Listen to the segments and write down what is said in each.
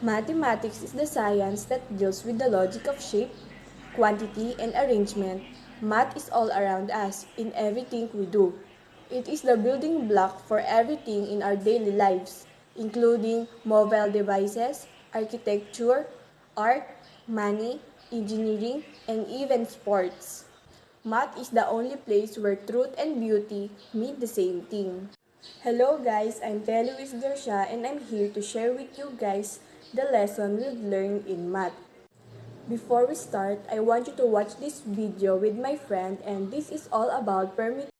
Mathematics is the science that deals with the logic of shape, quantity, and arrangement. Math is all around us, in everything we do. It is the building block for everything in our daily lives, including mobile devices, architecture, art, money, engineering, and even sports. Math is the only place where truth and beauty mean the same thing. Hello guys, I'm Teluis Gersha and I'm here to share with you guys the lesson we've learned in math. Before we start, I want you to watch this video with my friend and this is all about permutation.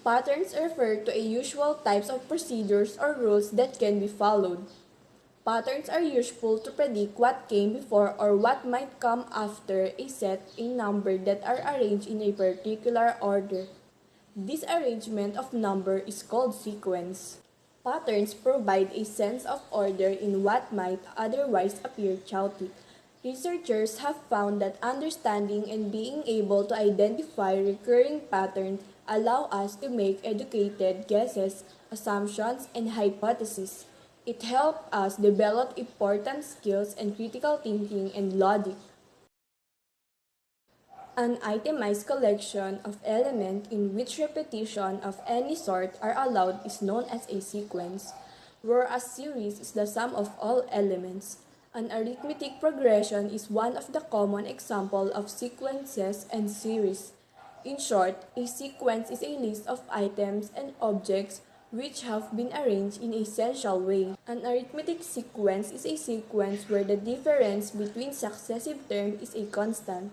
Patterns refer to a usual types of procedures or rules that can be followed. Patterns are useful to predict what came before or what might come after a set a number that are arranged in a particular order. This arrangement of number is called sequence. Patterns provide a sense of order in what might otherwise appear chaotic. Researchers have found that understanding and being able to identify recurring patterns allow us to make educated guesses, assumptions, and hypotheses. It helps us develop important skills and critical thinking and logic. An itemized collection of elements in which repetition of any sort are allowed is known as a sequence, where a series is the sum of all elements. An arithmetic progression is one of the common examples of sequences and series. In short, a sequence is a list of items and objects which have been arranged in a sequential way. An arithmetic sequence is a sequence where the difference between successive terms is a constant.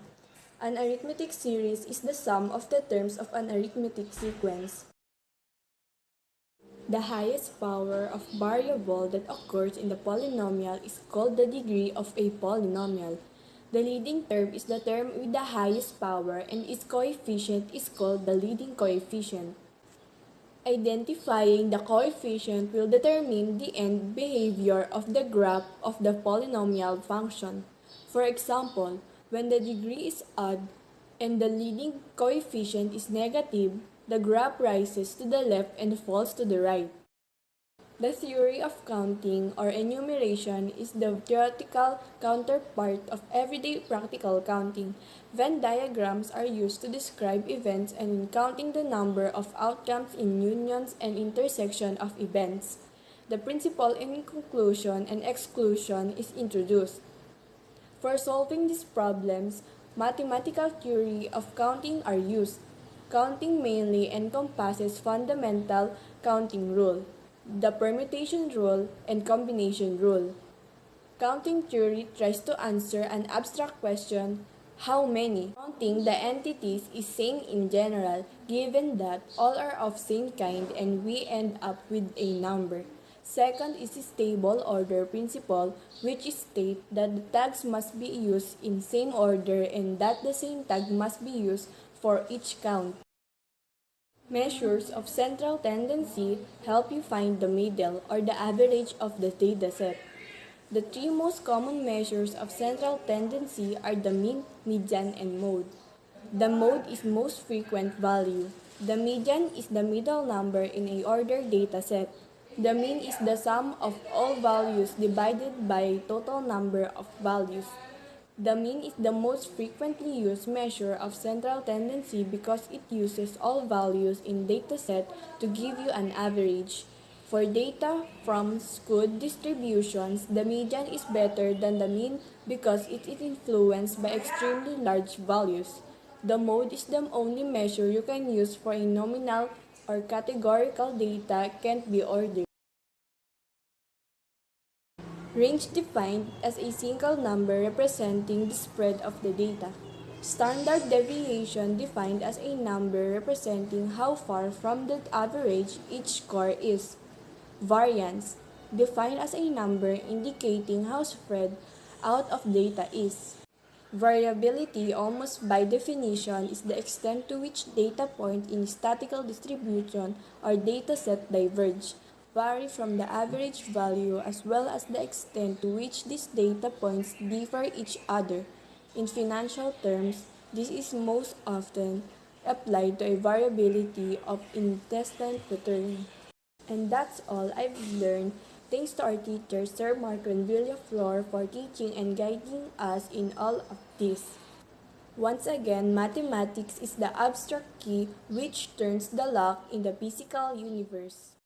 An arithmetic series is the sum of the terms of an arithmetic sequence. The highest power of variable that occurs in the polynomial is called the degree of a polynomial. The leading term is the term with the highest power and its coefficient is called the leading coefficient. Identifying the coefficient will determine the end behavior of the graph of the polynomial function. For example, when the degree is odd and the leading coefficient is negative, the graph rises to the left and falls to the right. The theory of counting or enumeration is the theoretical counterpart of everyday practical counting. Venn diagrams are used to describe events and in counting the number of outcomes in unions and intersection of events. The principle in conclusion and exclusion is introduced. For solving these problems, mathematical theory of counting are used. Counting mainly encompasses fundamental counting rule, the permutation rule, and combination rule. Counting theory tries to answer an abstract question, how many? Counting the entities is same in general, given that all are of same kind and we end up with a number. Second is the stable order principle, which states that the tags must be used in same order and that the same tag must be used for each count. Measures of central tendency help you find the middle or the average of the dataset. The three most common measures of central tendency are the mean, median, and mode. The mode is most frequent value. The median is the middle number in a ordered dataset. The mean is the sum of all values divided by total number of values. The mean is the most frequently used measure of central tendency because it uses all values in dataset to give you an average. For data from skewed distributions, the median is better than the mean because it is influenced by extremely large values. The mode is the only measure you can use for a nominal or categorical data can't be ordered. Range defined as a single number representing the spread of the data. Standard deviation defined as a number representing how far from the average each score is. Variance defined as a number indicating how spread out of data is. Variability, almost by definition, is the extent to which data points in statistical distribution or dataset diverge, vary from the average value, as well as the extent to which these data points differ each other. In financial terms, this is most often applied to a variability of investment return. And that's all I've learned. Thanks to our teacher, Sir Marcon Villaflor, for teaching and guiding us in all of this. Once again, mathematics is the abstract key which turns the lock in the physical universe.